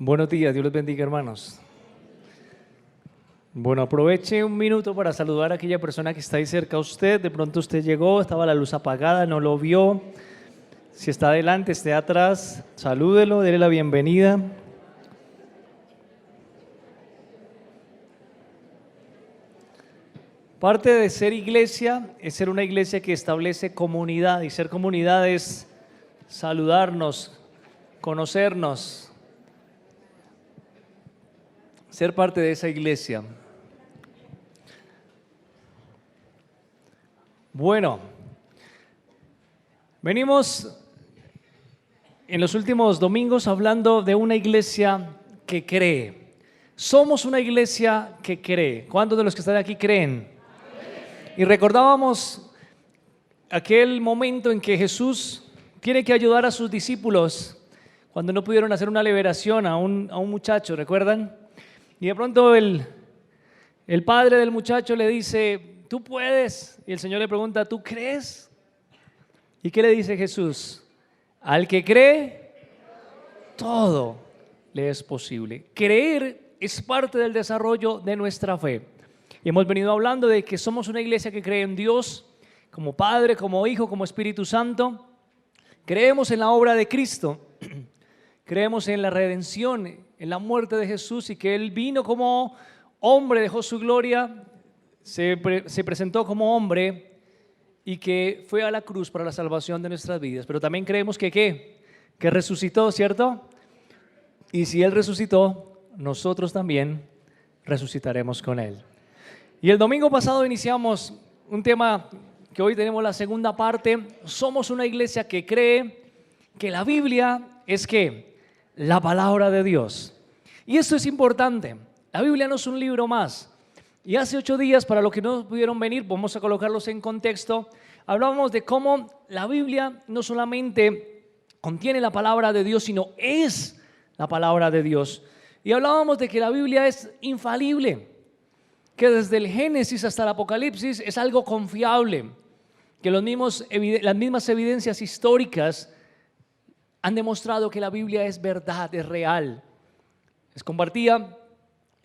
Buenos días, Dios les bendiga, hermanos. Bueno, aproveche un minuto para saludar a aquella persona que está ahí cerca a usted. De pronto usted llegó, estaba la luz apagada, no lo vio. Si está adelante, esté atrás, salúdelo, déle la bienvenida. Parte de ser iglesia es ser una iglesia que establece comunidad, y ser comunidad es saludarnos, conocernos, ser parte de esa iglesia. Bueno, venimos en los últimos domingos hablando de una iglesia que cree. Somos una iglesia que cree. ¿Cuántos de los que están aquí creen? Y recordábamos aquel momento en que Jesús tiene que ayudar a sus discípulos cuando no pudieron hacer una liberación a un muchacho, ¿recuerdan? Y de pronto el padre del muchacho le dice, tú puedes. Y el Señor le pregunta, ¿tú crees? ¿Y qué le dice Jesús? Al que cree, todo le es posible. Creer es parte del desarrollo de nuestra fe. Y hemos venido hablando de que somos una iglesia que cree en Dios, como Padre, como Hijo, como Espíritu Santo. Creemos en la obra de Cristo. Creemos en la redención, en la muerte de Jesús y que Él vino como hombre, dejó su gloria, se presentó como hombre y que fue a la cruz para la salvación de nuestras vidas. Pero también creemos que resucitó, ¿cierto? Y si Él resucitó, nosotros también resucitaremos con Él. Y el domingo pasado iniciamos un tema que hoy tenemos la segunda parte. Somos una iglesia que cree que la Biblia es ¿qué? La palabra de Dios. Y esto es importante. La Biblia no es un libro más. Y hace 8 días, para los que no pudieron venir, vamos a colocarlos en contexto, hablábamos de cómo la Biblia no solamente contiene la palabra de Dios, sino es la palabra de Dios. Y hablábamos de que la Biblia es infalible, que desde el Génesis hasta el Apocalipsis es algo confiable, que las mismas evidencias históricas han demostrado que la Biblia es verdad, es real. Les compartía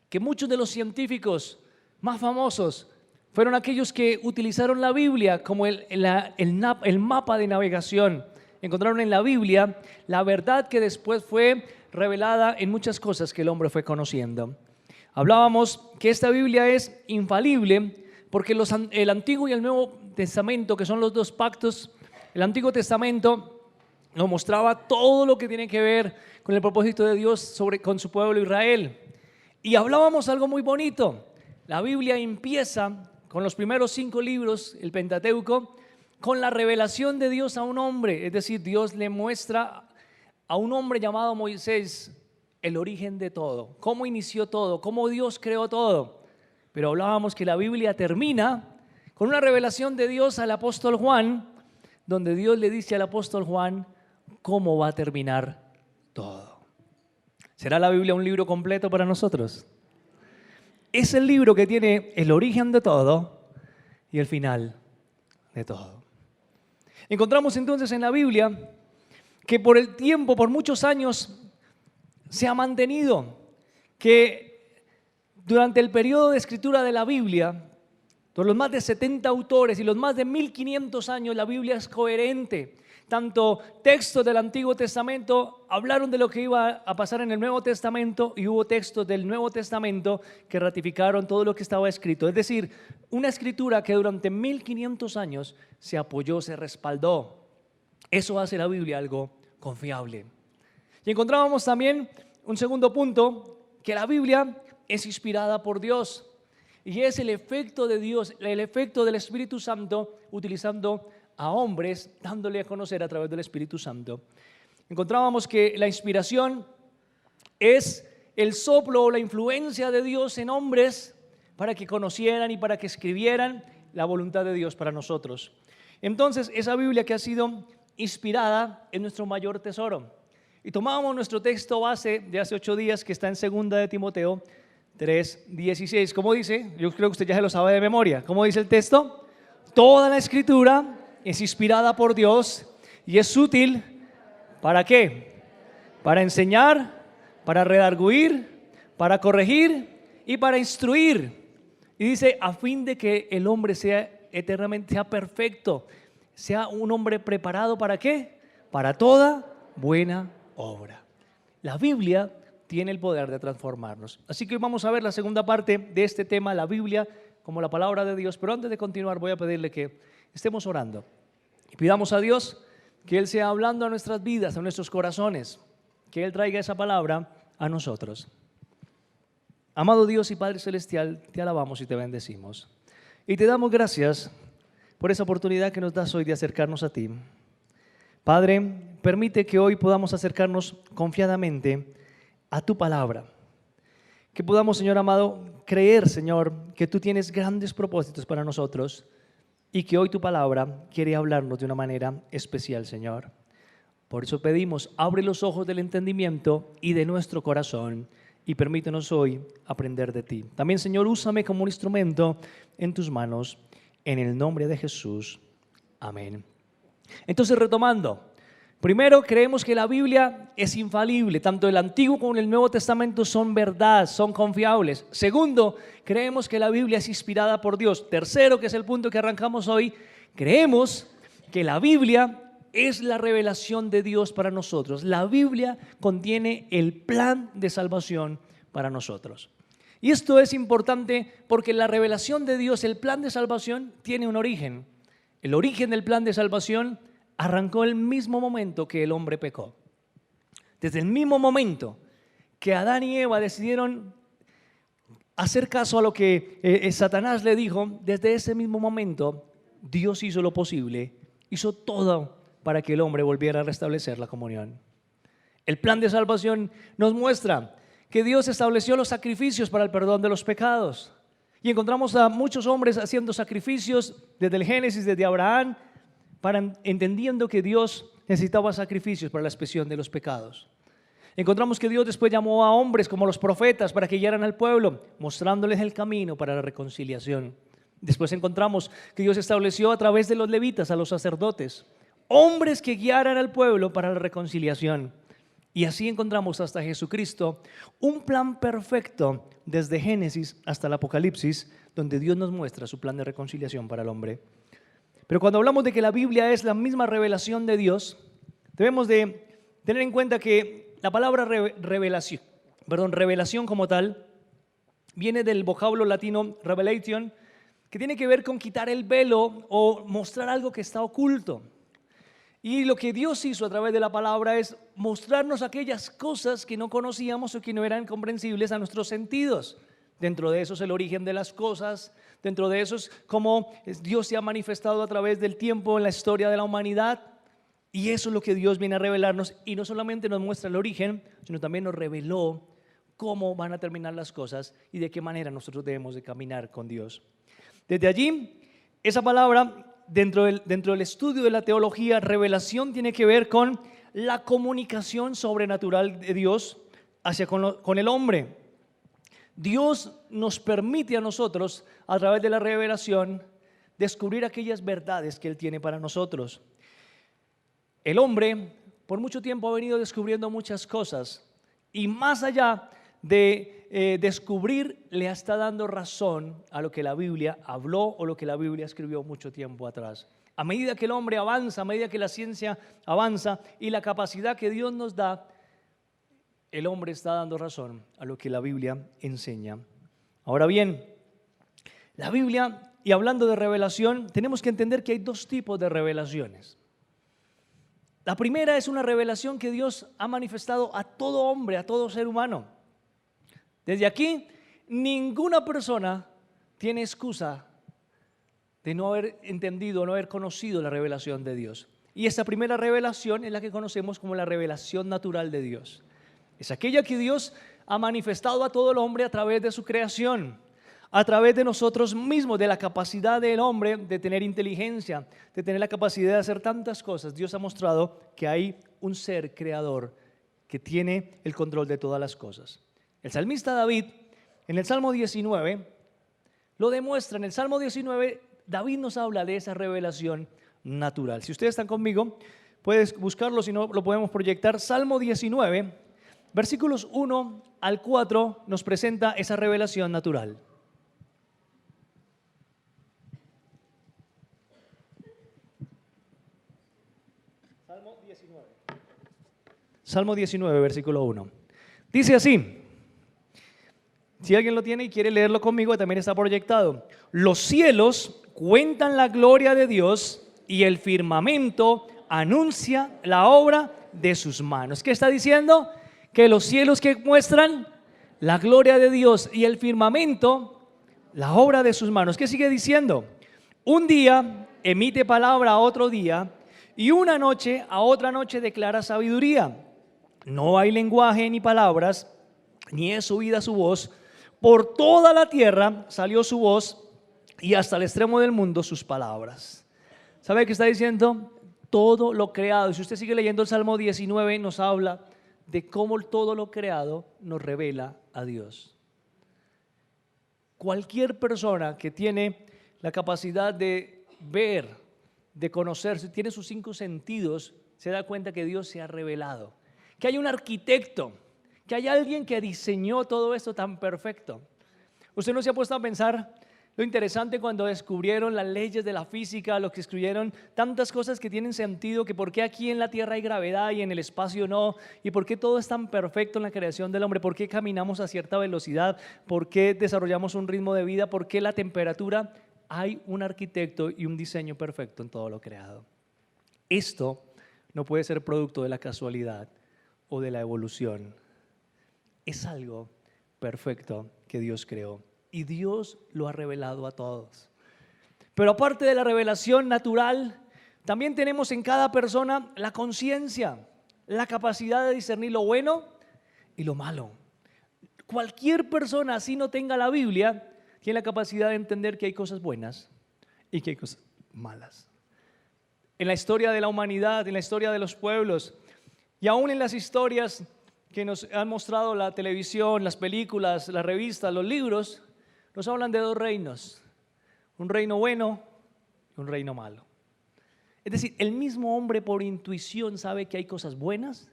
que muchos de los científicos más famosos fueron aquellos que utilizaron la Biblia como el mapa de navegación. Encontraron en la Biblia la verdad que después fue revelada en muchas cosas que el hombre fue conociendo. Hablábamos que esta Biblia es infalible porque el Antiguo y el Nuevo Testamento, que son los dos pactos, el Antiguo Testamento nos mostraba todo lo que tiene que ver con el propósito de Dios con su pueblo Israel. Y hablábamos algo muy bonito. La Biblia empieza con los primeros 5 libros, el Pentateuco, con la revelación de Dios a un hombre. Es decir, Dios le muestra a un hombre llamado Moisés el origen de todo, cómo inició todo, cómo Dios creó todo. Pero hablábamos que la Biblia termina con una revelación de Dios al apóstol Juan, donde Dios le dice al apóstol Juan cómo va a terminar todo. ¿Será la Biblia un libro completo para nosotros? Es el libro que tiene el origen de todo y el final de todo. Encontramos entonces en la Biblia que por el tiempo, por muchos años, se ha mantenido que durante el periodo de escritura de la Biblia, por los más de 70 autores y los más de 1500 años, la Biblia es coherente. Tanto textos del Antiguo Testamento hablaron de lo que iba a pasar en el Nuevo Testamento y hubo textos del Nuevo Testamento que ratificaron todo lo que estaba escrito. Es decir, una escritura que durante 1500 años se apoyó, se respaldó. Eso hace la Biblia algo confiable. Y encontrábamos también un segundo punto, que la Biblia es inspirada por Dios. Y es el efecto de Dios, el efecto del Espíritu Santo utilizando a hombres, dándole a conocer a través del Espíritu Santo. Encontrábamos que la inspiración es el soplo o la influencia de Dios en hombres para que conocieran y para que escribieran la voluntad de Dios para nosotros. Entonces, esa Biblia que ha sido inspirada es nuestro mayor tesoro. Y tomábamos nuestro texto base de hace 8 días que está en 2 de Timoteo 3:16. ¿Cómo dice? Yo creo que usted ya se lo sabe de memoria. ¿Cómo dice el texto? Toda la escritura es inspirada por Dios y es útil, ¿para qué? Para enseñar, para redarguir, para corregir y para instruir. Y dice, a fin de que el hombre sea eternamente, sea perfecto, sea un hombre preparado ¿para qué? Para toda buena obra. La Biblia tiene el poder de transformarnos. Así que hoy vamos a ver la segunda parte de este tema, la Biblia como la palabra de Dios. Pero antes de continuar voy a pedirle que estemos orando y pidamos a Dios que Él sea hablando a nuestras vidas, a nuestros corazones, que Él traiga esa palabra a nosotros. Amado Dios y Padre Celestial, te alabamos y te bendecimos. Y te damos gracias por esa oportunidad que nos das hoy de acercarnos a ti. Padre, permite que hoy podamos acercarnos confiadamente a tu palabra. Que podamos, Señor amado, creer, Señor, que tú tienes grandes propósitos para nosotros y que hoy tu palabra quiere hablarnos de una manera especial, Señor. Por eso pedimos, abre los ojos del entendimiento y de nuestro corazón y permítenos hoy aprender de ti. También, Señor, úsame como un instrumento en tus manos, en el nombre de Jesús. Amén. Entonces, retomando, primero, creemos que la Biblia es infalible. Tanto el Antiguo como el Nuevo Testamento son verdad, son confiables. Segundo, creemos que la Biblia es inspirada por Dios. Tercero, que es el punto que arrancamos hoy, creemos que la Biblia es la revelación de Dios para nosotros. La Biblia contiene el plan de salvación para nosotros. Y esto es importante porque la revelación de Dios, el plan de salvación, tiene un origen. El origen del plan de salvación arrancó el mismo momento que el hombre pecó. Desde el mismo momento que Adán y Eva decidieron hacer caso a lo que Satanás le dijo, desde ese mismo momento Dios hizo lo posible, hizo todo para que el hombre volviera a restablecer la comunión. El plan de salvación nos muestra que Dios estableció los sacrificios para el perdón de los pecados. Y encontramos a muchos hombres haciendo sacrificios desde el Génesis, desde Abraham, entendiendo que Dios necesitaba sacrificios para la expiación de los pecados. Encontramos que Dios después llamó a hombres como los profetas para que guiaran al pueblo, mostrándoles el camino para la reconciliación. Después encontramos que Dios estableció a través de los levitas, a los sacerdotes, hombres que guiaran al pueblo para la reconciliación. Y así encontramos hasta Jesucristo un plan perfecto desde Génesis hasta el Apocalipsis, donde Dios nos muestra su plan de reconciliación para el hombre. Pero cuando hablamos de que la Biblia es la misma revelación de Dios, debemos de tener en cuenta que la palabra revelación como tal, viene del vocablo latino revelation, que tiene que ver con quitar el velo o mostrar algo que está oculto. Y lo que Dios hizo a través de la palabra es mostrarnos aquellas cosas que no conocíamos o que no eran comprensibles a nuestros sentidos. Dentro de eso es el origen de las cosas, dentro de eso es cómo Dios se ha manifestado a través del tiempo en la historia de la humanidad. Y eso es lo que Dios viene a revelarnos, y no solamente nos muestra el origen, sino también nos reveló cómo van a terminar las cosas y de qué manera nosotros debemos de caminar con Dios. Desde allí, esa palabra, dentro del estudio de la teología, revelación tiene que ver con la comunicación sobrenatural de Dios hacia con el hombre. Dios nos permite a nosotros, a través de la revelación, descubrir aquellas verdades que Él tiene para nosotros. El hombre por mucho tiempo ha venido descubriendo muchas cosas, y más allá de descubrir, le está dando razón a lo que la Biblia habló o lo que la Biblia escribió mucho tiempo atrás. A medida que el hombre avanza, a medida que la ciencia avanza y la capacidad que Dios nos da, el hombre está dando razón a lo que la Biblia enseña. Ahora bien, la Biblia, y hablando de revelación, tenemos que entender que hay dos tipos de revelaciones. La primera es una revelación que Dios ha manifestado a todo hombre, a todo ser humano. Desde aquí, ninguna persona tiene excusa de no haber entendido, no haber conocido la revelación de Dios. Y esta primera revelación es la que conocemos como la revelación natural de Dios. Es aquella que Dios ha manifestado a todo el hombre a través de su creación, a través de nosotros mismos, de la capacidad del hombre de tener inteligencia, de tener la capacidad de hacer tantas cosas. Dios ha mostrado que hay un ser creador que tiene el control de todas las cosas. El salmista David, en el Salmo 19, lo demuestra. En el Salmo 19, David nos habla de esa revelación natural. Si ustedes están conmigo, puedes buscarlo, si no lo podemos proyectar. Salmo 19, Versículos 1 al 4 nos presenta esa revelación natural. Salmo 19, versículo 1. Dice así, si alguien lo tiene y quiere leerlo conmigo, también está proyectado. Los cielos cuentan la gloria de Dios y el firmamento anuncia la obra de sus manos. ¿Qué está diciendo? Que los cielos que muestran la gloria de Dios y el firmamento, la obra de sus manos. ¿Qué sigue diciendo? Un día emite palabra a otro día y una noche a otra noche declara sabiduría. No hay lenguaje ni palabras, ni es oída su voz. Por toda la tierra salió su voz y hasta el extremo del mundo sus palabras. ¿Sabe qué está diciendo? Todo lo creado. Y si usted sigue leyendo el Salmo 19, nos habla de cómo todo lo creado nos revela a Dios. Cualquier persona que tiene la capacidad de ver, de conocer, si tiene sus 5 sentidos, se da cuenta que Dios se ha revelado. Que hay un arquitecto, que hay alguien que diseñó todo esto tan perfecto. ¿Usted no se ha puesto a pensar lo interesante cuando descubrieron las leyes de la física, lo que descubrieron tantas cosas que tienen sentido, que por qué aquí en la Tierra hay gravedad y en el espacio no, y por qué todo es tan perfecto en la creación del hombre, por qué caminamos a cierta velocidad, por qué desarrollamos un ritmo de vida, por qué la temperatura? Hay un arquitecto y un diseño perfecto en todo lo creado. Esto no puede ser producto de la casualidad o de la evolución. Es algo perfecto que Dios creó y Dios lo ha revelado a todos. Pero aparte de la revelación natural, también tenemos en cada persona la conciencia, la capacidad de discernir lo bueno y lo malo. Cualquier persona, así no tenga la Biblia, tiene la capacidad de entender que hay cosas buenas y que hay cosas malas. En la historia de la humanidad, en la historia de los pueblos, y aún en las historias que nos han mostrado la televisión, las películas, las revistas, los libros, nos hablan de 2 reinos, un reino bueno y un reino malo. Es decir, el mismo hombre por intuición sabe que hay cosas buenas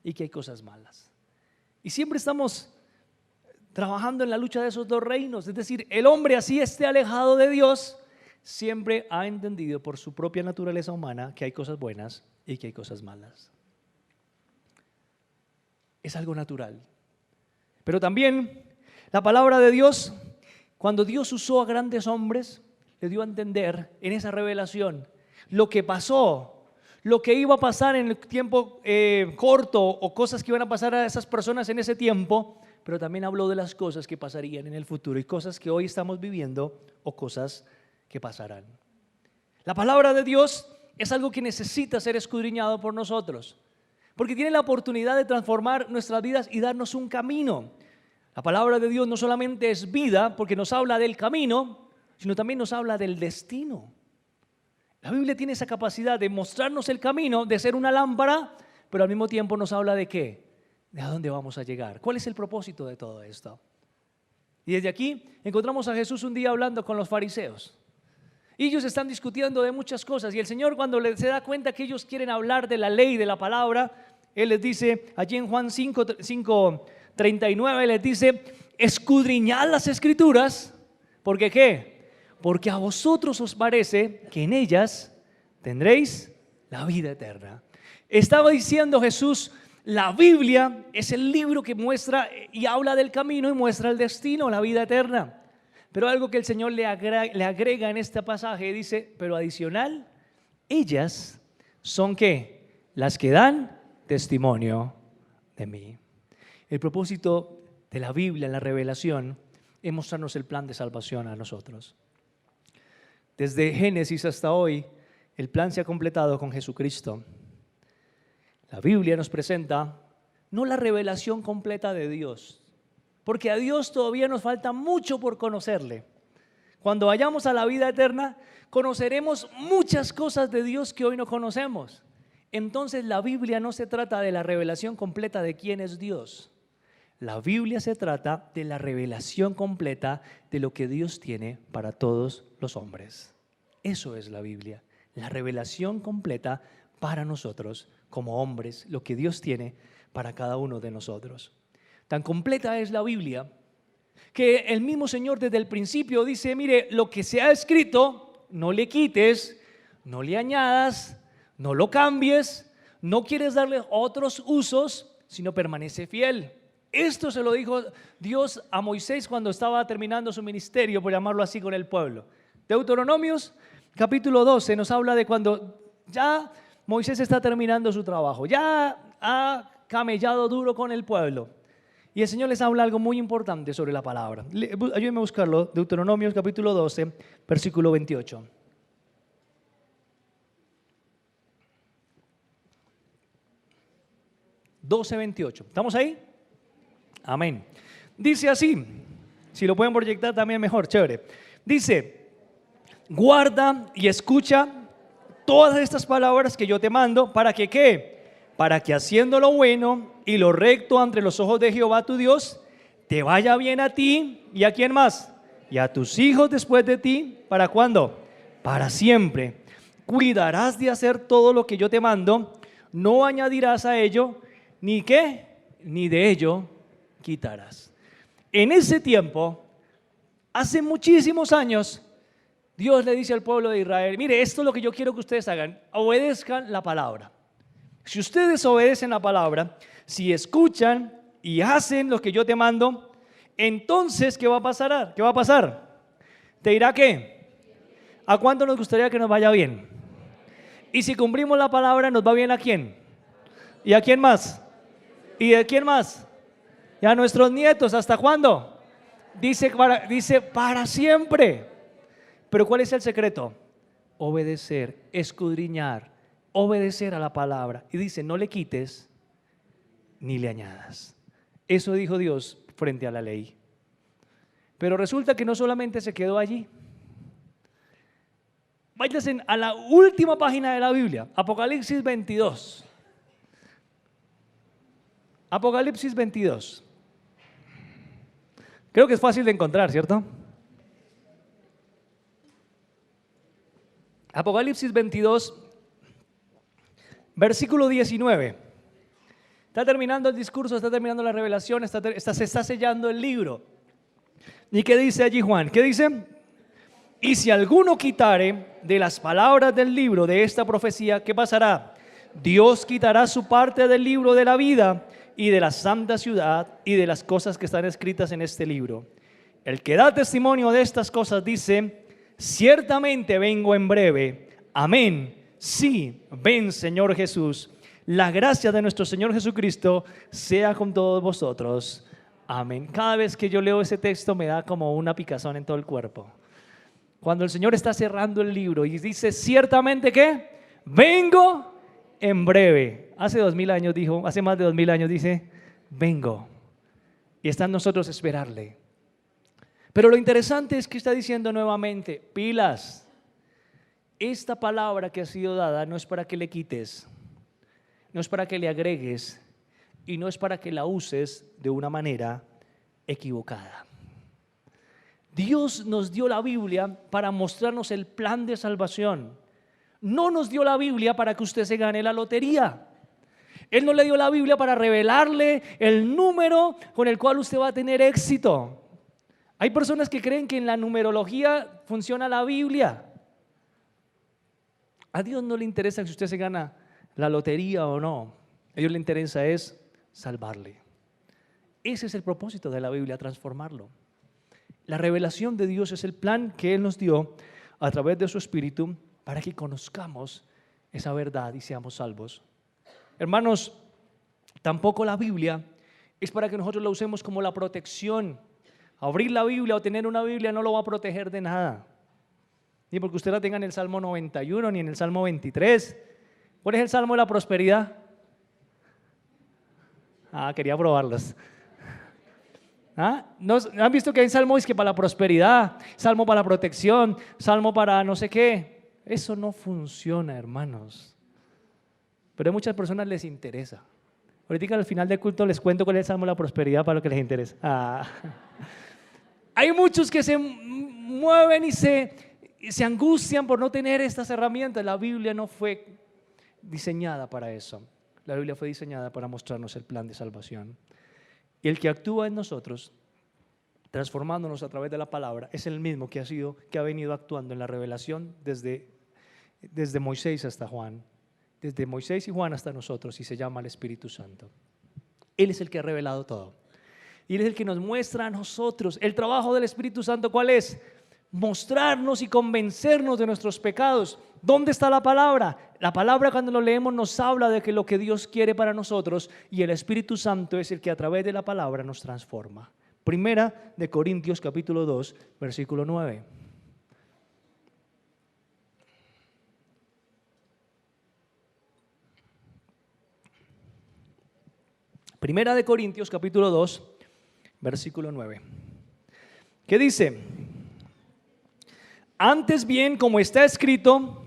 y que hay cosas malas. Y siempre estamos trabajando en la lucha de esos 2 reinos. Es decir, el hombre, así esté alejado de Dios, siempre ha entendido por su propia naturaleza humana que hay cosas buenas y que hay cosas malas. Es algo natural. Pero también la palabra de Dios, cuando Dios usó a grandes hombres, le dio a entender en esa revelación lo que pasó, lo que iba a pasar en el tiempo corto o cosas que iban a pasar a esas personas en ese tiempo, pero también habló de las cosas que pasarían en el futuro y cosas que hoy estamos viviendo o cosas que pasarán. La palabra de Dios es algo que necesita ser escudriñado por nosotros, porque tiene la oportunidad de transformar nuestras vidas y darnos un camino. La palabra de Dios no solamente es vida, porque nos habla del camino, sino también nos habla del destino. La Biblia tiene esa capacidad de mostrarnos el camino, de ser una lámpara, pero al mismo tiempo nos habla de ¿qué? De a dónde vamos a llegar. ¿Cuál es el propósito de todo esto? Y desde aquí encontramos a Jesús un día hablando con los fariseos. Y ellos están discutiendo de muchas cosas y el Señor, cuando se da cuenta que ellos quieren hablar de la ley, de la palabra, Él les dice, allí en Juan 5:39 les dice, escudriñad las Escrituras, ¿porque qué? Porque a vosotros os parece que en ellas tendréis la vida eterna. Estaba diciendo Jesús, la Biblia es el libro que muestra y habla del camino y muestra el destino, la vida eterna. Pero algo que el Señor le agrega en este pasaje, dice, pero adicional, ellas son ¿qué? Las que dan testimonio de mí. El propósito de la Biblia, la revelación, es mostrarnos el plan de salvación a nosotros. Desde Génesis hasta hoy, el plan se ha completado con Jesucristo. La Biblia nos presenta no la revelación completa de Dios, porque a Dios todavía nos falta mucho por conocerle. Cuando vayamos a la vida eterna, conoceremos muchas cosas de Dios que hoy no conocemos. Entonces la Biblia no se trata de la revelación completa de quién es Dios. La Biblia se trata de la revelación completa de lo que Dios tiene para todos los hombres. Eso es la Biblia, la revelación completa para nosotros como hombres, lo que Dios tiene para cada uno de nosotros. Tan completa es la Biblia que el mismo Señor desde el principio dice, mire, lo que se ha escrito, no le quites, no le añadas, no lo cambies, no quieres darle otros usos, sino permanece fiel. Esto se lo dijo Dios a Moisés cuando estaba terminando su ministerio, por llamarlo así, con el pueblo. Deuteronomios capítulo 12 nos habla de cuando ya Moisés está terminando su trabajo, ya ha camellado duro con el pueblo. Y el Señor les habla algo muy importante sobre la palabra. Ayúdenme a buscarlo, Deuteronomios capítulo 12, versículo 28. ¿Estamos ahí? Amén. Dice así, si lo pueden proyectar también mejor, chévere. Dice, guarda y escucha todas estas palabras que yo te mando, ¿para que qué? Para que haciendo lo bueno y lo recto ante los ojos de Jehová tu Dios, te vaya bien a ti y a quién más, y a tus hijos después de ti. ¿Para cuándo? Para siempre. Cuidarás de hacer todo lo que yo te mando, no añadirás a ello, ni qué, ni de ello quitarás. En ese tiempo, hace muchísimos años, Dios le dice al pueblo de Israel, mire, esto es lo que yo quiero que ustedes hagan, obedezcan la palabra. Si ustedes obedecen la palabra, si escuchan y hacen lo que yo te mando, entonces, ¿qué va a pasar? ¿Qué va a pasar? ¿Te dirá qué? ¿A cuánto nos gustaría que nos vaya bien? Y si cumplimos la palabra, ¿nos va bien a quién? ¿Y a quién más? ¿Y de quién más? Y a nuestros nietos. ¿Hasta cuándo? Dice para siempre. Pero ¿cuál es el secreto? Obedecer, escudriñar, obedecer a la palabra. Y dice, no le quites ni le añadas. Eso dijo Dios frente a la ley. Pero resulta que no solamente se quedó allí. Váyanse a la última página de la Biblia, Apocalipsis 22. Apocalipsis 22. Creo que es fácil de encontrar, ¿cierto? Apocalipsis 22, versículo 19. Está terminando el discurso, está terminando la revelación, se está sellando el libro. ¿Y qué dice allí Juan? ¿Qué dice? Y si alguno quitare de las palabras del libro de esta profecía, ¿qué pasará? Dios quitará su parte del libro de la vida y de la santa ciudad y de las cosas que están escritas en este libro. El que da testimonio de estas cosas dice, ciertamente vengo en breve. Amén. Sí, ven Señor Jesús. La gracia de nuestro Señor Jesucristo sea con todos vosotros. Amén. Cada vez que yo leo ese texto me da como una picazón en todo el cuerpo. Cuando el Señor está cerrando el libro y dice, ciertamente que vengo en breve. Hace más de 2000 años dice, vengo. Y está en nosotros esperarle. Pero lo interesante es que está diciendo nuevamente, pilas. Esta palabra que ha sido dada no es para que le quites, no es para que le agregues y no es para que la uses de una manera equivocada. Dios nos dio la Biblia para mostrarnos el plan de salvación. No nos dio la Biblia para que usted se gane la lotería. Él no le dio la Biblia para revelarle el número con el cual usted va a tener éxito. Hay personas que creen que en la numerología funciona la Biblia. A Dios no le interesa si usted se gana la lotería o no. A Dios le interesa es salvarle. Ese es el propósito de la Biblia, transformarlo. La revelación de Dios es el plan que Él nos dio a través de su Espíritu para que conozcamos esa verdad y seamos salvos. Hermanos, tampoco la Biblia es para que nosotros la usemos como la protección. Abrir la Biblia o tener una Biblia no lo va a proteger de nada. Ni porque usted la tenga en el Salmo 91 ni en el Salmo 23. ¿Cuál es el Salmo de la prosperidad? Quería probarlos. ¿No han visto que hay salmos que para la prosperidad, salmo para la protección, salmo para no sé qué? Eso no funciona, hermanos. Pero a muchas personas les interesa. Ahorita al final del culto les cuento cuál es el salmo de la prosperidad para lo que les interesa. Hay muchos que se mueven y se angustian por no tener estas herramientas. La Biblia no fue diseñada para eso. La Biblia fue diseñada para mostrarnos el plan de salvación. Y el que actúa en nosotros, transformándonos a través de la palabra, es el mismo que ha venido actuando en la revelación desde Moisés hasta Juan, desde Moisés y Juan hasta nosotros, y se llama el Espíritu Santo. Él es el que ha revelado todo. Y Él es el que nos muestra a nosotros. El trabajo del Espíritu Santo, ¿cuál es? Mostrarnos y convencernos de nuestros pecados. ¿Dónde está la palabra? La palabra, cuando lo leemos, nos habla de que lo que Dios quiere para nosotros, y el Espíritu Santo es el que a través de la palabra nos transforma. Primera de Corintios capítulo 2, versículo 9. Primera de Corintios capítulo 2, versículo 9. ¿Qué dice? Antes bien, como está escrito,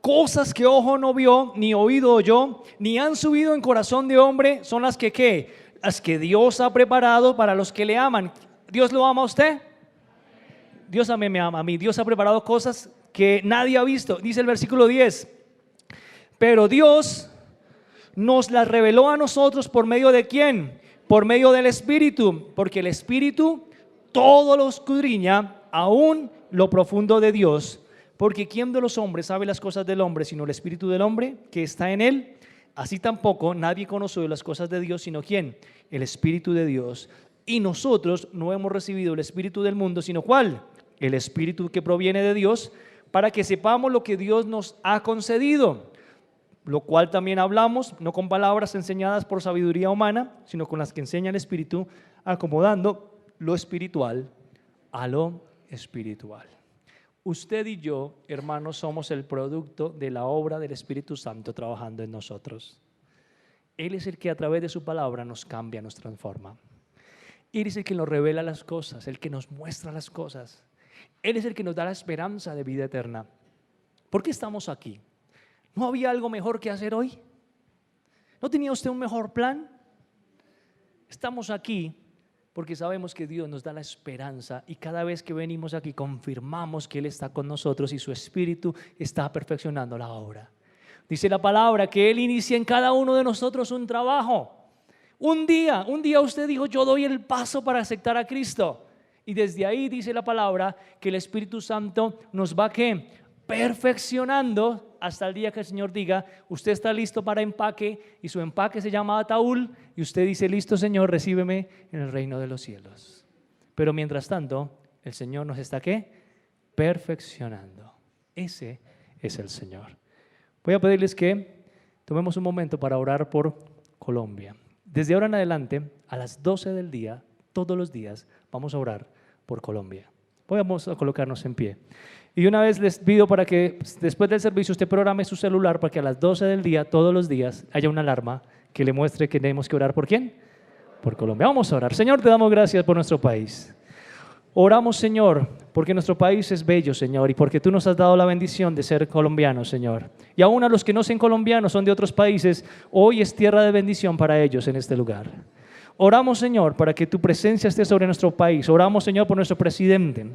cosas que ojo no vio, ni oído oyó, ni han subido en corazón de hombre, son las que ¿qué? Las que Dios ha preparado para los que le aman. ¿Dios lo ama a usted? Dios también me ama a mí. Dios ha preparado cosas que nadie ha visto. Dice el versículo 10. Pero Dios nos las reveló a nosotros por medio de ¿quién? Por medio del Espíritu, porque el Espíritu todo lo escudriña, aún lo profundo de Dios. Porque ¿quién de los hombres sabe las cosas del hombre sino el Espíritu del hombre que está en él? Así tampoco nadie conoce las cosas de Dios sino ¿quién? El Espíritu de Dios. Y nosotros no hemos recibido el Espíritu del mundo, sino ¿cuál? El Espíritu que proviene de Dios, para que sepamos lo que Dios nos ha concedido. Lo cual también hablamos, no con palabras enseñadas por sabiduría humana, sino con las que enseña el Espíritu, acomodando lo espiritual a lo espiritual. Usted y yo, hermanos, somos el producto de la obra del Espíritu Santo trabajando en nosotros. Él es el que a través de su palabra nos cambia, nos transforma. Él es el que nos revela las cosas, el que nos muestra las cosas. Él es el que nos da la esperanza de vida eterna. ¿Por qué estamos aquí? ¿No había algo mejor que hacer hoy? ¿No tenía usted un mejor plan? Estamos aquí porque sabemos que Dios nos da la esperanza, y cada vez que venimos aquí confirmamos que Él está con nosotros y su Espíritu está perfeccionando la obra. Dice la palabra que Él inicia en cada uno de nosotros un trabajo. Un día usted dijo: yo doy el paso para aceptar a Cristo, y desde ahí dice la palabra que el Espíritu Santo nos va ¿qué? Perfeccionando hasta el día que el Señor diga: usted está listo para empaque, y su empaque se llama ataúd, y usted dice: listo, Señor, recíbeme en el reino de los cielos. Pero mientras tanto, el Señor nos está ¿qué? Perfeccionando. Ese es el Señor. Voy a pedirles que tomemos un momento para orar por Colombia. Desde ahora en adelante, a las 12 del día, todos los días, vamos a orar por Colombia. Vamos a colocarnos en pie. Y una vez les pido para que después del servicio usted programe su celular para que a las 12 del día, todos los días, haya una alarma que le muestre que tenemos que orar. ¿Por quién? Por Colombia. Vamos a orar. Señor, te damos gracias por nuestro país. Oramos, Señor, porque nuestro país es bello, Señor, y porque tú nos has dado la bendición de ser colombianos, Señor. Y aún a los que no sean colombianos, son de otros países, hoy es tierra de bendición para ellos en este lugar. Oramos, Señor, para que tu presencia esté sobre nuestro país. Oramos, Señor, por nuestro presidente.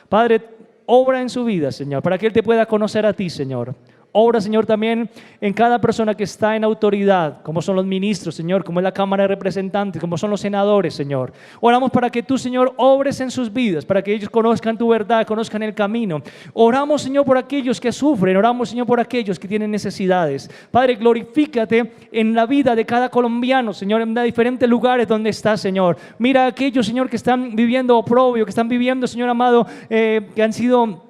Padre, obra en su vida, Señor, para que Él te pueda conocer a ti, Señor. Obra, Señor, también en cada persona que está en autoridad, como son los ministros, Señor, como es la Cámara de Representantes, como son los senadores, Señor. Oramos para que tú, Señor, obres en sus vidas, para que ellos conozcan tu verdad, conozcan el camino. Oramos, Señor, por aquellos que sufren. Oramos, Señor, por aquellos que tienen necesidades. Padre, glorifícate en la vida de cada colombiano, Señor, en diferentes lugares donde está, Señor. Mira a aquellos, Señor, que están viviendo oprobio, que están viviendo, Señor amado, que han sido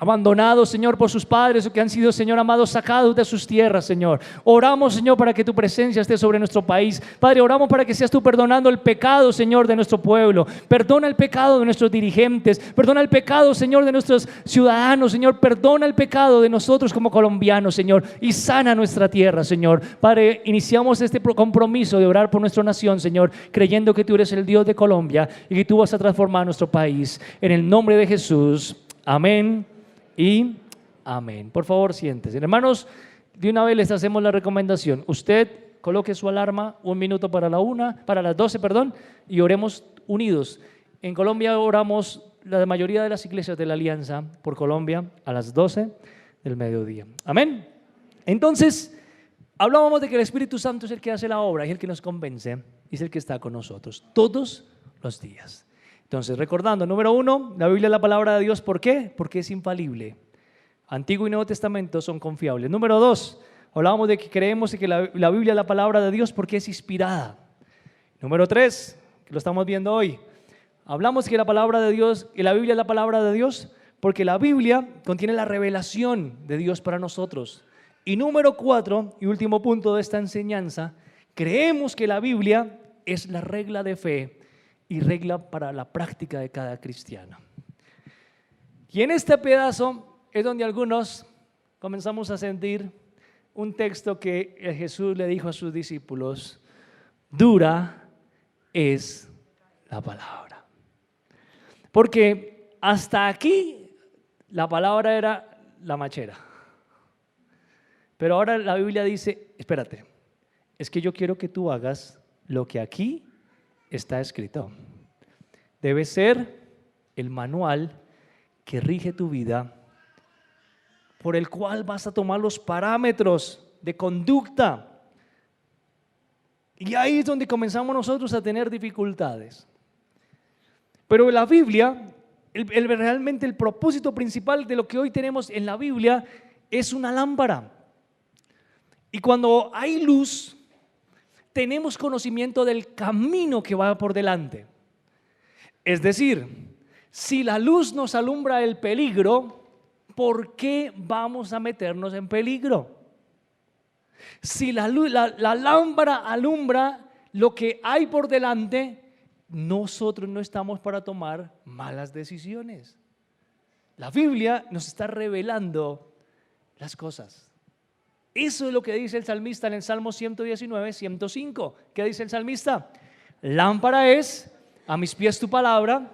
abandonados, Señor, por sus padres, o que han sido, Señor amado, sacados de sus tierras, Señor. Oramos, Señor, para que tu presencia esté sobre nuestro país. Padre, oramos para que seas tú perdonando el pecado, Señor, de nuestro pueblo. Perdona el pecado de nuestros dirigentes. Perdona el pecado, Señor, de nuestros ciudadanos, Señor. Perdona el pecado de nosotros como colombianos, Señor, y sana nuestra tierra, Señor. Padre, iniciamos este compromiso de orar por nuestra nación, Señor, creyendo que tú eres el Dios de Colombia y que tú vas a transformar nuestro país. En el nombre de Jesús. Amén y amén. Por favor, siéntese. Hermanos, de una vez les hacemos la recomendación. Usted coloque su alarma 1 minuto para las 12, y oremos unidos. En Colombia oramos, la mayoría de las iglesias de la Alianza por Colombia, a las 12 del mediodía. Amén. Entonces, Hablábamos de que el Espíritu Santo es el que hace la obra, es el que nos convence y es el que está con nosotros todos los días. Entonces, recordando, número 1, la Biblia es la palabra de Dios. ¿Por qué? Porque es infalible. Antiguo y Nuevo Testamento son confiables. Número 2, hablábamos de que creemos que la Biblia es la palabra de Dios porque es inspirada. Número 3, que lo estamos viendo hoy, hablamos que la palabra de Dios y la Biblia es la palabra de Dios porque la Biblia contiene la revelación de Dios para nosotros. Y número 4, y último punto de esta enseñanza, creemos que la Biblia es la regla de fe y regla para la práctica de cada cristiano. Y en este pedazo es donde algunos comenzamos a sentir un texto que Jesús le dijo a sus discípulos: dura es la palabra. Porque hasta aquí la palabra era la machera. Pero ahora la Biblia dice: espérate, es que yo quiero que tú hagas lo que aquí está escrito. Debe ser el manual que rige tu vida, por el cual vas a tomar los parámetros de conducta. Y ahí es donde comenzamos nosotros a tener dificultades. Pero la Biblia, realmente el propósito principal de lo que hoy tenemos en la Biblia es una lámpara. Y cuando hay luz, tenemos conocimiento del camino que va por delante. Es decir, si la luz nos alumbra el peligro, ¿por qué vamos a meternos en peligro? Si la lámpara alumbra lo que hay por delante, nosotros no estamos para tomar malas decisiones. La Biblia nos está revelando las cosas. Eso es lo que dice el salmista en el Salmo 119, 105. ¿Qué dice el salmista? Lámpara es a mis pies tu palabra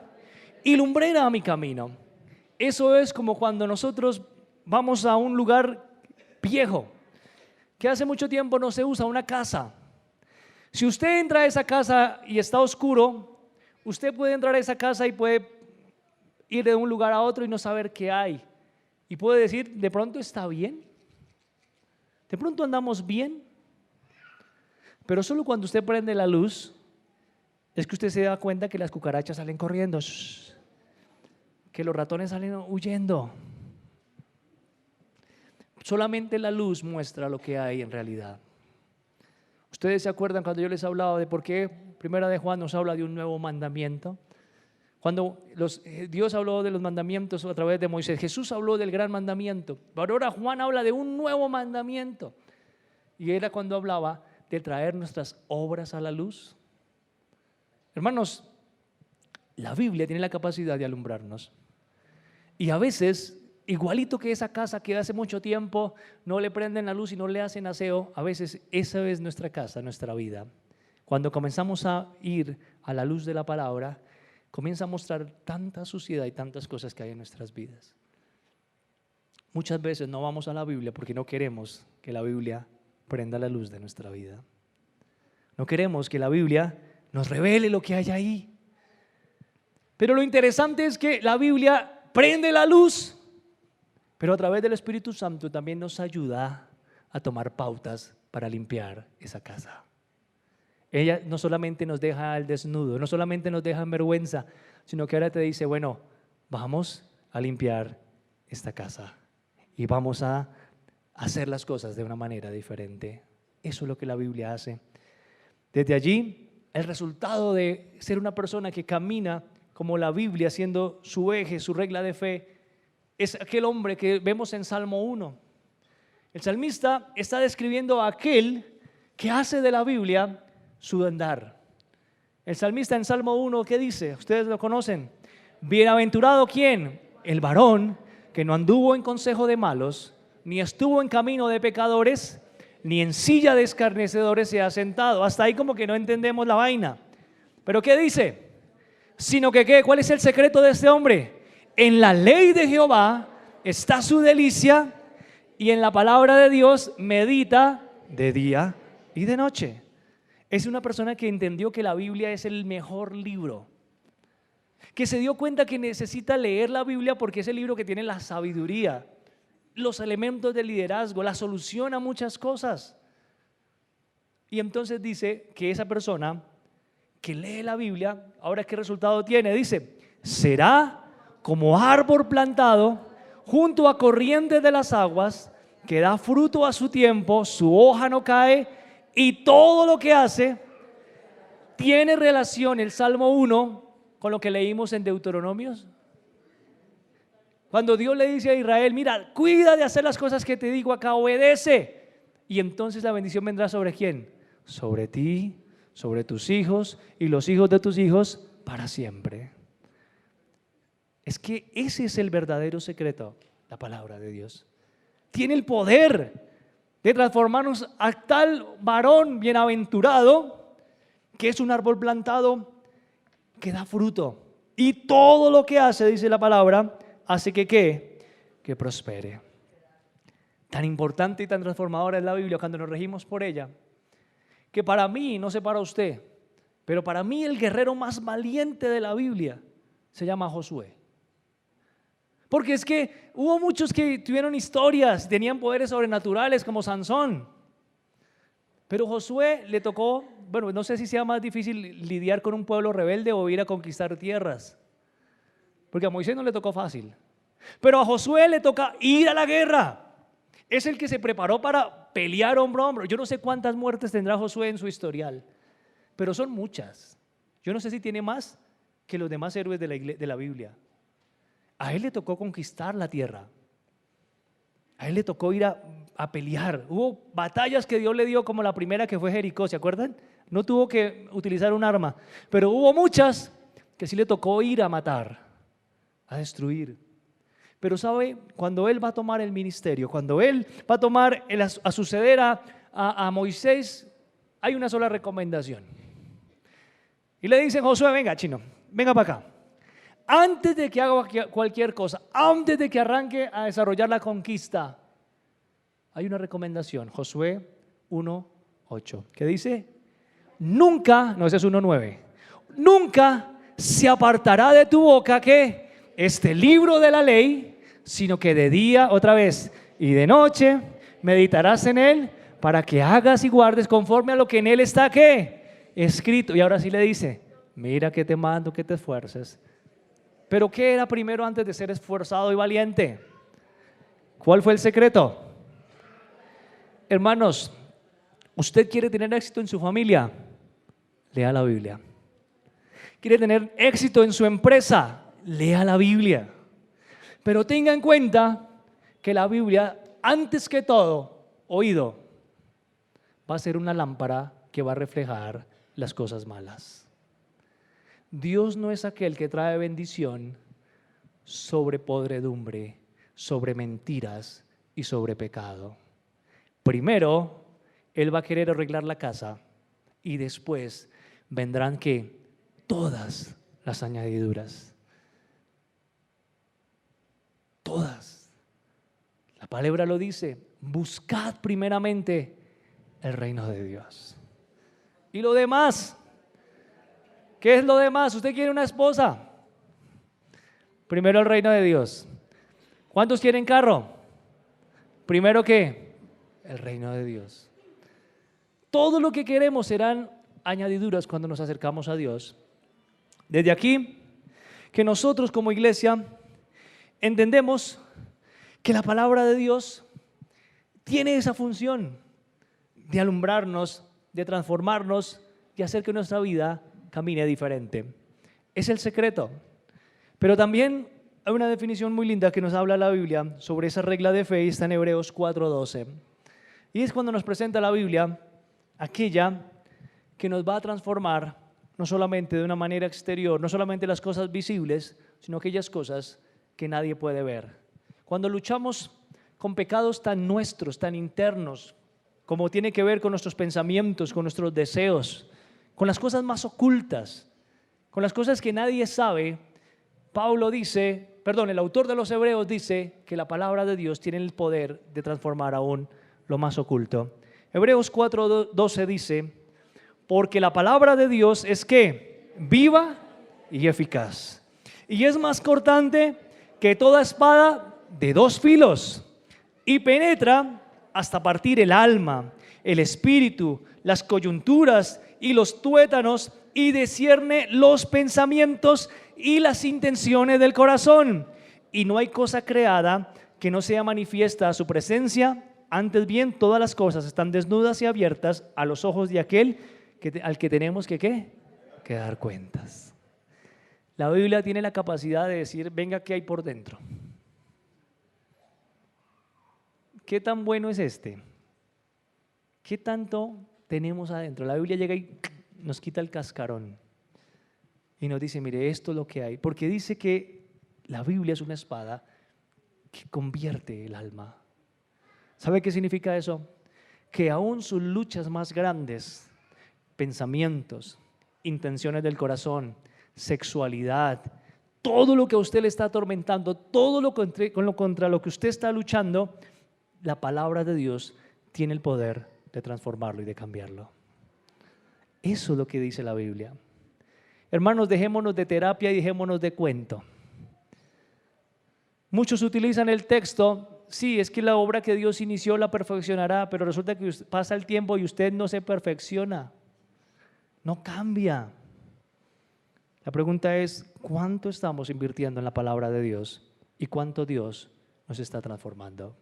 y lumbrera a mi camino. Eso es como cuando nosotros vamos a un lugar viejo, que hace mucho tiempo no se usa, una casa. Si usted entra a esa casa y está oscuro, usted puede entrar a esa casa y puede ir de un lugar a otro y no saber qué hay. Y puede decir, de pronto está bien, de pronto andamos bien. Pero solo cuando usted prende la luz es que usted se da cuenta que las cucarachas salen corriendo, que los ratones salen huyendo. Solamente la luz muestra lo que hay en realidad. Ustedes se acuerdan cuando yo les hablaba de por qué Primera de Juan nos habla de un nuevo mandamiento. Cuando Dios habló de los mandamientos a través de Moisés, Jesús habló del gran mandamiento. Pero ahora Juan habla de un nuevo mandamiento. Y era cuando hablaba de traer nuestras obras a la luz. Hermanos, la Biblia tiene la capacidad de alumbrarnos. Y a veces, igualito que esa casa que hace mucho tiempo no le prenden la luz y no le hacen aseo, a veces esa es nuestra casa, nuestra vida. Cuando comenzamos a ir a la luz de la palabra, comienza a mostrar tanta suciedad y tantas cosas que hay en nuestras vidas. Muchas veces no vamos a la Biblia porque no queremos que la Biblia prenda la luz de nuestra vida. No queremos que la Biblia nos revele lo que hay ahí. Pero lo interesante es que la Biblia prende la luz, pero a través del Espíritu Santo también nos ayuda a tomar pautas para limpiar esa casa. Ella no solamente nos deja al desnudo, no solamente nos deja en vergüenza, sino que ahora te dice, bueno, vamos a limpiar esta casa y vamos a hacer las cosas de una manera diferente. Eso es lo que la Biblia hace. Desde allí, el resultado de ser una persona que camina como la Biblia, siendo su eje, su regla de fe, es aquel hombre que vemos en Salmo 1. El salmista está describiendo a aquel que hace de la Biblia su andar. El salmista en Salmo 1, ¿qué dice? Ustedes lo conocen. Bienaventurado ¿quién? El varón que no anduvo en consejo de malos, ni estuvo en camino de pecadores, ni en silla de escarnecedores se ha sentado. Hasta ahí como que no entendemos la vaina. ¿Pero qué dice? Sino que ¿qué? ¿Cuál es el secreto de este hombre? En la ley de Jehová está su delicia y en la palabra de Dios medita de día y de noche. Es una persona que entendió que la Biblia es el mejor libro, que se dio cuenta que necesita leer la Biblia porque es el libro que tiene la sabiduría, los elementos de liderazgo, la solución a muchas cosas. Y entonces dice que esa persona que lee la Biblia, ahora ¿qué resultado tiene? Dice, será como árbol plantado junto a corrientes de las aguas, que da fruto a su tiempo, su hoja no cae, y todo lo que hace tiene relación, el Salmo 1, con lo que leímos en Deuteronomios. Cuando Dios le dice a Israel, mira, cuida de hacer las cosas que te digo acá, obedece. Y entonces la bendición vendrá ¿sobre quién? Sobre ti, sobre tus hijos y los hijos de tus hijos para siempre. Es que ese es el verdadero secreto, la palabra de Dios. Tiene el poder de transformarnos a tal varón bienaventurado que es un árbol plantado que da fruto. Y todo lo que hace, dice la palabra, hace que ¿qué? Que prospere. Tan importante y tan transformadora es la Biblia cuando nos regimos por ella, que para mí, no sé para usted, pero para mí el guerrero más valiente de la Biblia se llama Josué. Porque es que hubo muchos que tuvieron historias, tenían poderes sobrenaturales como Sansón. Pero Josué le tocó, bueno, no sé si sea más difícil lidiar con un pueblo rebelde o ir a conquistar tierras. Porque a Moisés no le tocó fácil. Pero a Josué le toca ir a la guerra. Es el que se preparó para pelear hombro a hombro. Yo no sé cuántas muertes tendrá Josué en su historial, pero son muchas. Yo no sé si tiene más que los demás héroes de la Biblia. A él le tocó conquistar la tierra. A él le tocó ir a pelear. Hubo batallas que Dios le dio, como la primera que fue Jericó, ¿se acuerdan? No tuvo que utilizar un arma, pero hubo muchas que sí le tocó ir a matar, a destruir. Pero sabe, cuando él va a tomar el ministerio, cuando él va a tomar a suceder a Moisés, hay una sola recomendación. Y le dicen, Josué, venga chino, venga para acá. Antes de que haga cualquier cosa, antes de que arranque a desarrollar la conquista, hay una recomendación, Josué 1:8, que dice, nunca, no, ese es 1:9, nunca se apartará de tu boca que este libro de la ley, sino que de día, otra vez, y de noche meditarás en él para que hagas y guardes conforme a lo que en él está, ¿qué? Escrito. Y ahora sí le dice, mira que te mando que te esfuerces. Pero ¿qué era primero antes de ser esforzado y valiente? ¿Cuál fue el secreto? Hermanos, ¿usted quiere tener éxito en su familia? Lea la Biblia. ¿Quiere tener éxito en su empresa? Lea la Biblia. Pero tenga en cuenta que la Biblia, antes que todo, oído, va a ser una lámpara que va a reflejar las cosas malas. Dios no es aquel que trae bendición sobre podredumbre, sobre mentiras y sobre pecado. Primero, Él va a querer arreglar la casa y después vendrán ¿qué? Todas las añadiduras. Todas. La palabra lo dice, buscad primeramente el reino de Dios. Y lo demás, ¿qué es lo demás? ¿Usted quiere una esposa? Primero el reino de Dios. ¿Cuántos quieren carro? Primero ¿qué? El reino de Dios. Todo lo que queremos serán añadiduras cuando nos acercamos a Dios. Desde aquí, que nosotros como iglesia entendemos que la palabra de Dios tiene esa función de alumbrarnos, de transformarnos y hacer que nuestra vida camine diferente. Es el secreto. Pero también hay una definición muy linda que nos habla la Biblia sobre esa regla de fe y está en Hebreos 4:12. Y es cuando nos presenta la Biblia aquella que nos va a transformar no solamente de una manera exterior, no solamente las cosas visibles, sino aquellas cosas que nadie puede ver. Cuando luchamos con pecados tan nuestros, tan internos, como tiene que ver con nuestros pensamientos, con nuestros deseos, con las cosas más ocultas, con las cosas que nadie sabe, el autor de los Hebreos dice que la palabra de Dios tiene el poder de transformar aún lo más oculto. Hebreos 4:12 dice, porque la palabra de Dios es ¿qué? Viva y eficaz. Y es más cortante que toda espada de dos filos y penetra hasta partir el alma, el espíritu, las coyunturas y los tuétanos, y discierne los pensamientos y las intenciones del corazón. Y no hay cosa creada que no sea manifiesta a su presencia. Antes bien, todas las cosas están desnudas y abiertas a los ojos de aquel al que tenemos que ¿qué? Que dar cuentas. La Biblia tiene la capacidad de decir, venga, ¿qué hay por dentro? ¿Qué tan bueno es este? ¿Qué tanto tenemos adentro? La Biblia llega y nos quita el cascarón y nos dice, mire, esto es lo que hay. Porque dice que la Biblia es una espada que convierte el alma. ¿Sabe qué significa eso? Que aún sus luchas más grandes, pensamientos, intenciones del corazón, sexualidad, todo lo que a usted le está atormentando, todo lo contra lo que usted está luchando, la palabra de Dios tiene el poder de transformarlo y de cambiarlo. Eso es lo que dice la Biblia. Hermanos, dejémonos de terapia y dejémonos de cuento. Muchos utilizan el texto, sí, es que la obra que Dios inició la perfeccionará, pero resulta que pasa el tiempo y usted no se perfecciona, no cambia. La pregunta es, ¿cuánto estamos invirtiendo en la palabra de Dios y cuánto Dios nos está transformando?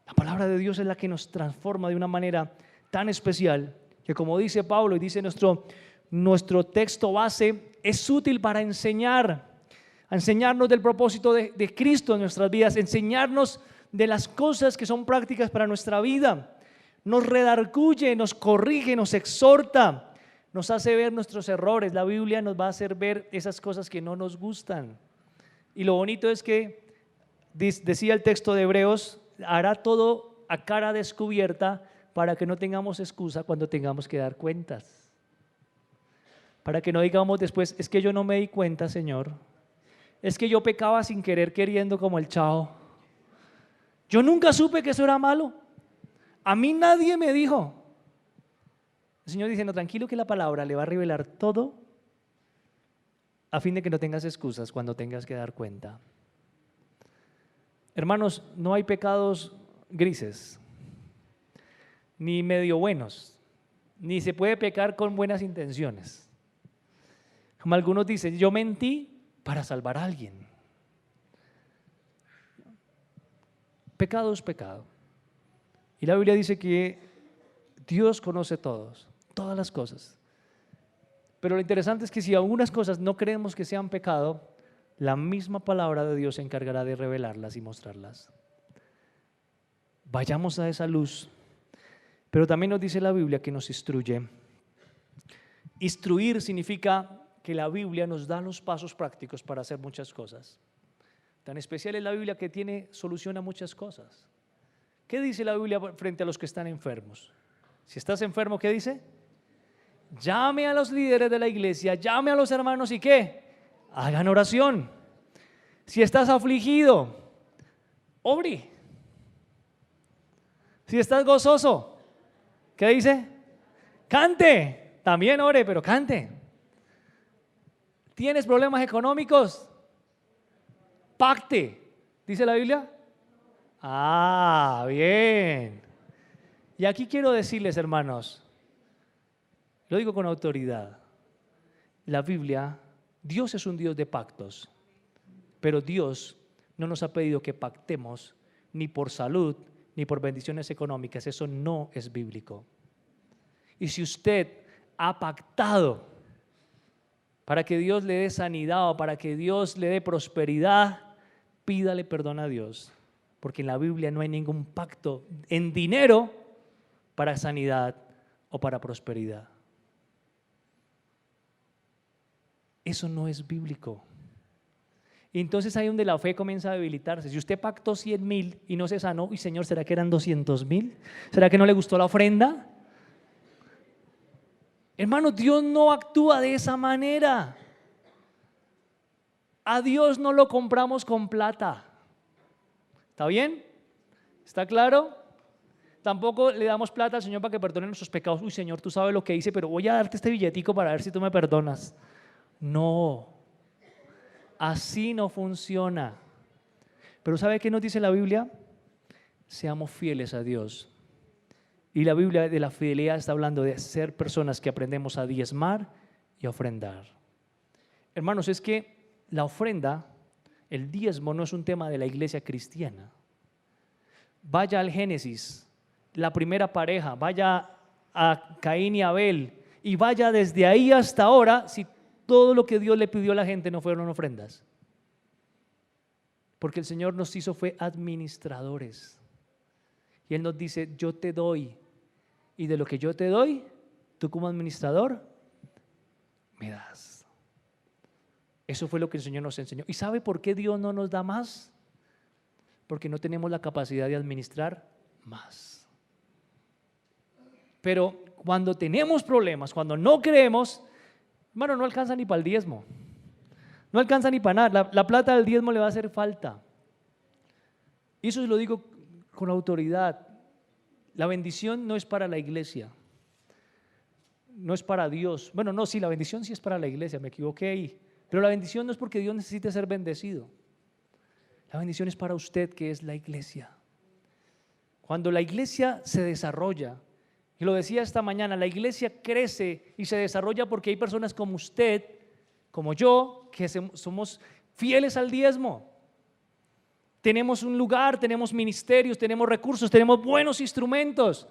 La palabra de Dios es la que nos transforma de una manera tan especial que, como dice Pablo y dice nuestro texto base, es útil para enseñarnos del propósito de Cristo en nuestras vidas, enseñarnos de las cosas que son prácticas para nuestra vida. Nos redarguye, nos corrige, nos exhorta, nos hace ver nuestros errores. La Biblia nos va a hacer ver esas cosas que no nos gustan. Y lo bonito es que, decía el texto de Hebreos, hará todo a cara descubierta para que no tengamos excusa cuando tengamos que dar cuentas. Para que no digamos después, es que yo no me di cuenta, Señor. Es que yo pecaba sin querer, queriendo como el Chavo. Yo nunca supe que eso era malo. A mí nadie me dijo. El Señor dice, no, tranquilo, que la palabra le va a revelar todo a fin de que no tengas excusas cuando tengas que dar cuenta. Hermanos, no hay pecados grises, ni medio buenos, ni se puede pecar con buenas intenciones. Como algunos dicen, yo mentí para salvar a alguien. Pecado es pecado. Y la Biblia dice que Dios conoce todas las cosas. Pero lo interesante es que si algunas cosas no creemos que sean pecado, la misma palabra de Dios se encargará de revelarlas y mostrarlas. Vayamos a esa luz. Pero también nos dice la Biblia que nos instruye. Instruir significa que la Biblia nos da los pasos prácticos para hacer muchas cosas. Tan especial es la Biblia que tiene solución a muchas cosas. ¿Qué dice la Biblia frente a los que están enfermos? Si estás enfermo, ¿qué dice? Llame a los líderes de la iglesia, llame a los hermanos y ¿qué? Hagan oración. Si estás afligido, ore. Si estás gozoso, ¿qué dice? Cante. También ore, pero cante. ¿Tienes problemas económicos? Pacte. ¿Dice la Biblia? Ah, bien. Y aquí quiero decirles, hermanos, lo digo con autoridad. La Biblia, Dios es un Dios de pactos, pero Dios no nos ha pedido que pactemos ni por salud ni por bendiciones económicas. Eso no es bíblico. Y si usted ha pactado para que Dios le dé sanidad o para que Dios le dé prosperidad, pídale perdón a Dios, porque en la Biblia no hay ningún pacto en dinero para sanidad o para prosperidad. Eso no es bíblico. Y entonces ahí donde la fe comienza a debilitarse. Si usted pactó 100,000 y no se sanó, y Señor, ¿será que eran 200,000? ¿Será que no le gustó la ofrenda? Hermano, Dios no actúa de esa manera. A Dios no lo compramos con plata. ¿Está bien? ¿Está claro? Tampoco le damos plata al Señor para que perdone nuestros pecados. Uy, Señor, tú sabes lo que hice, pero voy a darte este billetico para ver si tú me perdonas. No, así no funciona. Pero ¿sabe qué nos dice la Biblia? Seamos fieles a Dios Y la Biblia de la fidelidad está hablando de ser personas que aprendemos a diezmar y a ofrendar. Hermanos, es que la ofrenda, el diezmo, no es un tema de la iglesia cristiana. Vaya al Génesis, la primera pareja, vaya a Caín y Abel, y vaya desde ahí hasta ahora, si todo lo que Dios le pidió a la gente no fueron ofrendas. Porque el Señor nos hizo fue administradores. Y Él nos dice, yo te doy, y de lo que yo te doy, tú como administrador, me das. Eso fue lo que el Señor nos enseñó. ¿Y sabe por qué Dios no nos da más? Porque no tenemos la capacidad de administrar más. Pero cuando tenemos problemas, cuando no creemos, hermano, no alcanza ni para el diezmo. No alcanza ni para nada. La plata del diezmo le va a hacer falta. Y eso lo digo con autoridad. La bendición no es para la iglesia. No es para Dios. Bueno, no, sí, la bendición sí es para la iglesia, me equivoqué ahí. Pero la bendición no es porque Dios necesite ser bendecido. La bendición es para usted, que es la iglesia. Cuando la iglesia se desarrolla, y lo decía esta mañana, la iglesia crece y se desarrolla porque hay personas como usted, como yo, que somos fieles al diezmo. Tenemos un lugar, tenemos ministerios, tenemos recursos, tenemos buenos instrumentos,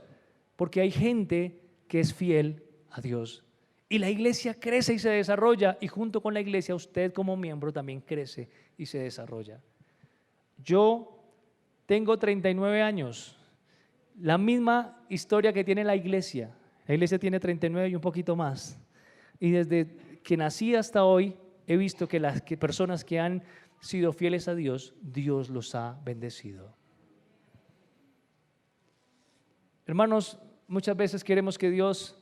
porque hay gente que es fiel a Dios. Y la iglesia crece y se desarrolla, y junto con la iglesia usted como miembro también crece y se desarrolla. Yo tengo 39 años, la misma historia que tiene la iglesia. La iglesia tiene 39 y un poquito más. Y desde que nací hasta hoy he visto que las personas que han sido fieles a Dios, Dios los ha bendecido. Hermanos, muchas veces queremos que Dios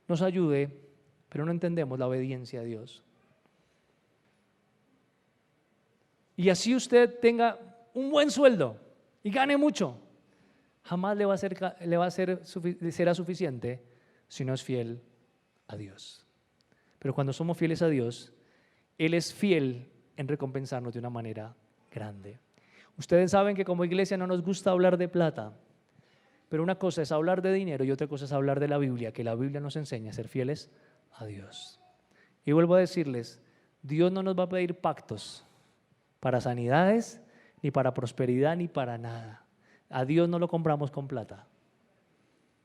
nos ayude, pero no entendemos la obediencia a Dios. Y así usted tenga un buen sueldo y gane mucho, jamás será suficiente si no es fiel a Dios. Pero cuando somos fieles a Dios, Él es fiel en recompensarnos de una manera grande. Ustedes saben que como iglesia no nos gusta hablar de plata, pero una cosa es hablar de dinero y otra cosa es hablar de la Biblia, que la Biblia nos enseña a ser fieles a Dios. Y vuelvo a decirles, Dios no nos va a pedir pactos para sanidades, ni para prosperidad, ni para nada. A Dios no lo compramos con plata.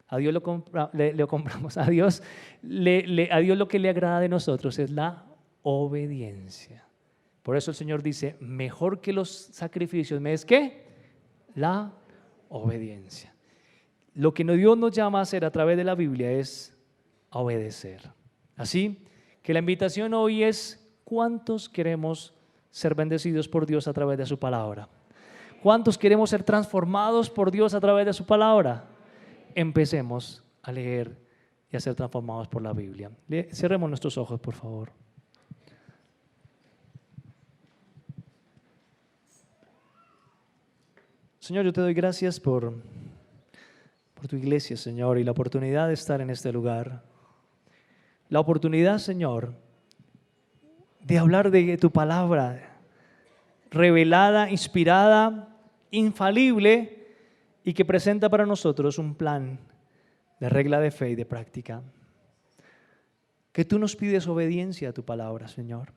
A Dios lo compramos. A Dios lo que le agrada de nosotros es la obediencia. Por eso el Señor dice, mejor que los sacrificios me es ¿qué? La obediencia. Lo que Dios nos llama a hacer a través de la Biblia es a obedecer. Así que la invitación hoy es, ¿cuántos queremos ser bendecidos por Dios a través de su palabra? ¿Cuántos queremos ser transformados por Dios a través de su palabra? Empecemos a leer y a ser transformados por la Biblia. Cerremos nuestros ojos, por favor. Señor, yo te doy gracias por tu iglesia, Señor, y la oportunidad de estar en este lugar. La oportunidad, Señor, de hablar de tu palabra, revelada, inspirada, infalible, y que presenta para nosotros un plan de regla de fe y de práctica. Que tú nos pides obediencia a tu palabra, Señor.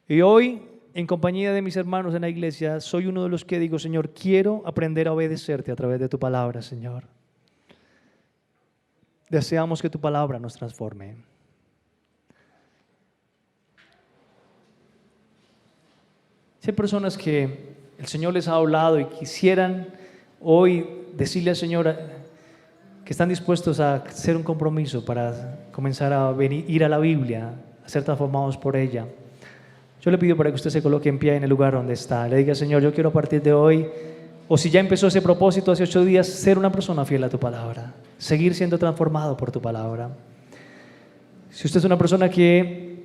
Y hoy, en compañía de mis hermanos en la iglesia, soy uno de los que digo, Señor, quiero aprender a obedecerte a través de tu palabra, Señor. Deseamos que tu palabra nos transforme. Si hay personas que el Señor les ha hablado y quisieran hoy decirle al Señor que están dispuestos a hacer un compromiso para comenzar a ir a la Biblia, a ser transformados por ella, yo le pido para que usted se coloque en pie en el lugar donde está. Le diga, Señor, yo quiero a partir de hoy, o si ya empezó ese propósito hace 8 días, ser una persona fiel a tu palabra, seguir siendo transformado por tu palabra. Si usted es una persona que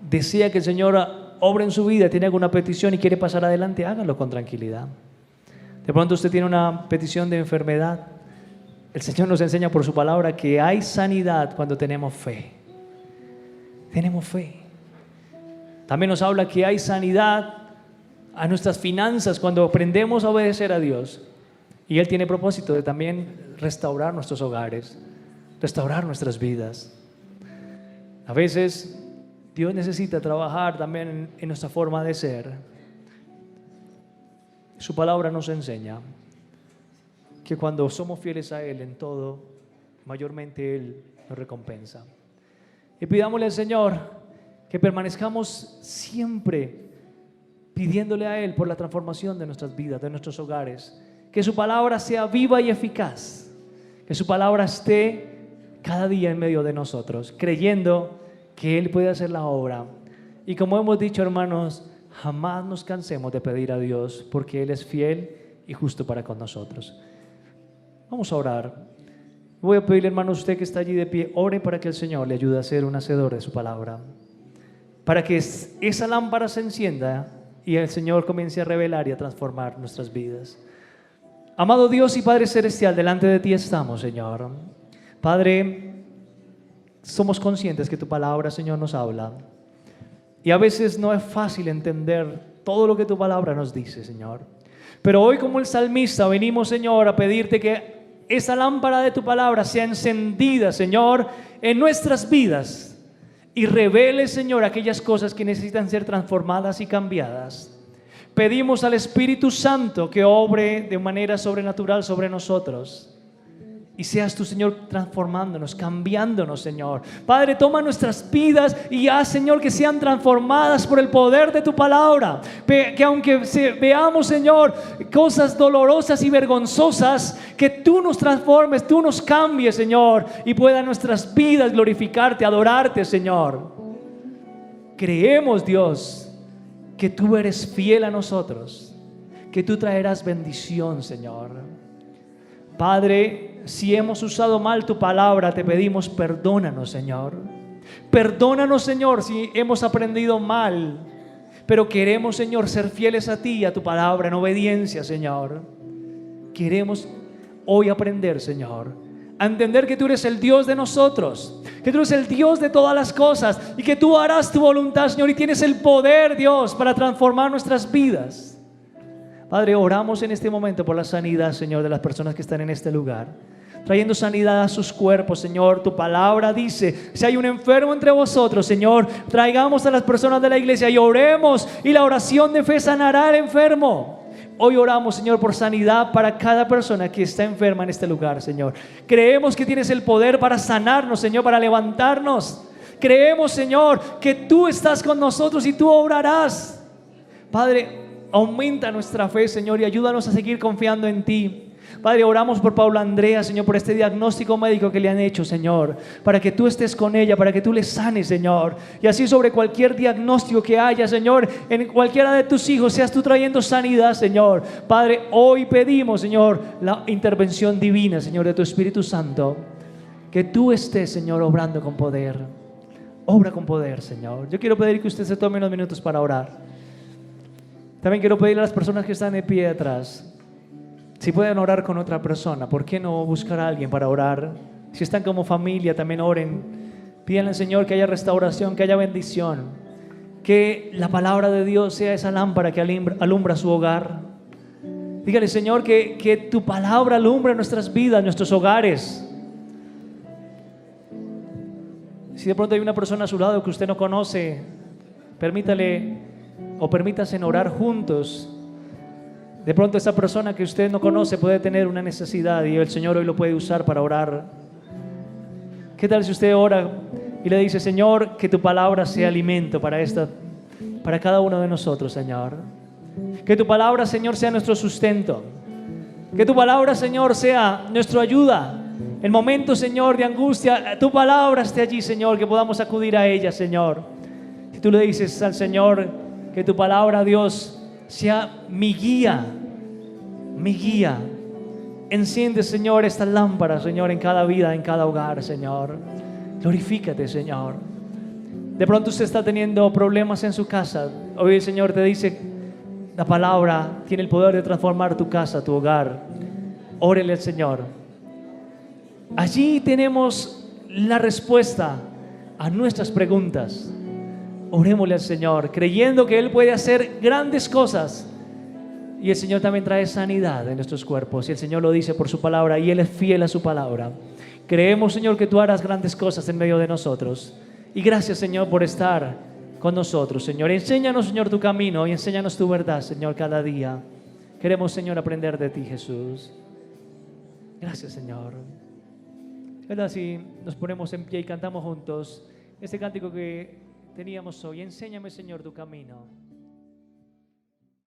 desea que el Señor obre en su vida, tiene alguna petición y quiere pasar adelante, hágalo con tranquilidad. De pronto usted tiene una petición de enfermedad. El Señor nos enseña por su palabra que hay sanidad cuando tenemos fe. Tenemos fe. También nos habla que hay sanidad a nuestras finanzas cuando aprendemos a obedecer a Dios. Y Él tiene propósito de también restaurar nuestros hogares, restaurar nuestras vidas. A veces Dios necesita trabajar también en nuestra forma de ser. Su palabra nos enseña que cuando somos fieles a Él en todo, mayormente Él nos recompensa. Y pidámosle al Señor que permanezcamos siempre pidiéndole a Él por la transformación de nuestras vidas, de nuestros hogares. Que su palabra sea viva y eficaz. Que su palabra esté cada día en medio de nosotros, creyendo que Él puede hacer la obra. Y como hemos dicho, hermanos, jamás nos cansemos de pedir a Dios, porque Él es fiel y justo para con nosotros. Vamos a orar. Voy a pedirle, hermano, usted que está allí de pie, ore para que el Señor le ayude a ser un hacedor de su palabra, para que esa lámpara se encienda y el Señor comience a revelar y a transformar nuestras vidas. Amado Dios y Padre Celestial, delante de ti estamos, Señor. Padre, somos conscientes que tu palabra, Señor, nos habla, y a veces no es fácil entender todo lo que tu palabra nos dice, Señor. Pero hoy, como el salmista, venimos, Señor, a pedirte que esa lámpara de tu palabra sea encendida, Señor, en nuestras vidas y revele, Señor, aquellas cosas que necesitan ser transformadas y cambiadas. Pedimos al Espíritu Santo que obre de manera sobrenatural sobre nosotros. Y seas tú, Señor, transformándonos, cambiándonos, Señor. Padre, toma nuestras vidas y haz, Señor, que sean transformadas por el poder de tu palabra. Que aunque veamos, Señor, cosas dolorosas y vergonzosas, que tú nos transformes, tú nos cambies, Señor, y puedan nuestras vidas glorificarte, adorarte, Señor. Creemos, Dios, que tú eres fiel a nosotros, que tú traerás bendición, Señor. Padre, si hemos usado mal tu palabra, te pedimos perdónanos, Señor. Perdónanos, Señor, si hemos aprendido mal, pero queremos, Señor, ser fieles a ti y a tu palabra en obediencia, Señor. Queremos hoy aprender, Señor, a entender que tú eres el Dios de nosotros, que tú eres el Dios de todas las cosas y que tú harás tu voluntad, Señor, y tienes el poder, Dios, para transformar nuestras vidas. Padre, oramos en este momento por la sanidad, Señor, de las personas que están en este lugar, trayendo sanidad a sus cuerpos, Señor. Tu palabra dice, si hay un enfermo entre vosotros, Señor, traigamos a las personas de la iglesia y oremos, y la oración de fe sanará al enfermo. Hoy oramos, Señor, por sanidad para cada persona que está enferma en este lugar, Señor. Creemos que tienes el poder para sanarnos, Señor, para levantarnos. Creemos, Señor, que tú estás con nosotros y tú obrarás. Padre, aumenta nuestra fe, Señor, y ayúdanos a seguir confiando en ti. Padre, oramos por Paula Andrea, Señor, por este diagnóstico médico que le han hecho, Señor, para que tú estés con ella, para que tú le sanes, Señor. Y así sobre cualquier diagnóstico que haya, Señor, en cualquiera de tus hijos, seas tú trayendo sanidad, Señor. Padre, hoy pedimos, Señor, la intervención divina, Señor, de tu Espíritu Santo. Que tú estés, Señor, obrando con poder. Obra con poder, Señor. Yo quiero pedir que usted se tome unos minutos para orar. También quiero pedirle a las personas que están de pie atrás, si pueden orar con otra persona, ¿por qué no buscar a alguien para orar? Si están como familia, también oren. Pídanle al Señor que haya restauración, que haya bendición, que la palabra de Dios sea esa lámpara que alumbra su hogar. Dígale, Señor, que tu palabra alumbre nuestras vidas, nuestros hogares. Si de pronto hay una persona a su lado que usted no conoce, permítale o permítase orar juntos. De pronto esa persona que usted no conoce puede tener una necesidad y el Señor hoy lo puede usar para orar. ¿Qué tal si usted ora y le dice, Señor, que tu palabra sea alimento para cada uno de nosotros, Señor? Que tu palabra, Señor, sea nuestro sustento. Que tu palabra, Señor, sea nuestra ayuda. En momentos, Señor, de angustia, tu palabra esté allí, Señor, que podamos acudir a ella, Señor. Si tú le dices al Señor que tu palabra, Dios, sea mi guía, mi guía. Enciende, Señor, esta lámpara, Señor, en cada vida, en cada hogar, Señor. Glorifícate, Señor. De pronto usted está teniendo problemas en su casa. Hoy el Señor te dice, la palabra tiene el poder de transformar tu casa, tu hogar. Órele al Señor. Allí tenemos la respuesta a nuestras preguntas. Orémosle al Señor, creyendo que Él puede hacer grandes cosas Y el Señor también trae sanidad en nuestros cuerpos. Y el Señor lo dice por su palabra y Él es fiel a su palabra. Creemos, Señor, que tú harás grandes cosas en medio de nosotros. Y gracias, Señor, por estar con nosotros, Señor. Enséñanos, Señor, tu camino y enséñanos tu verdad, Señor, cada día. Queremos, Señor, aprender de ti, Jesús. Gracias, Señor. ¿Verdad? Si nos ponemos en pie y cantamos juntos este cántico que teníamos hoy. Enséñame, Señor, tu camino.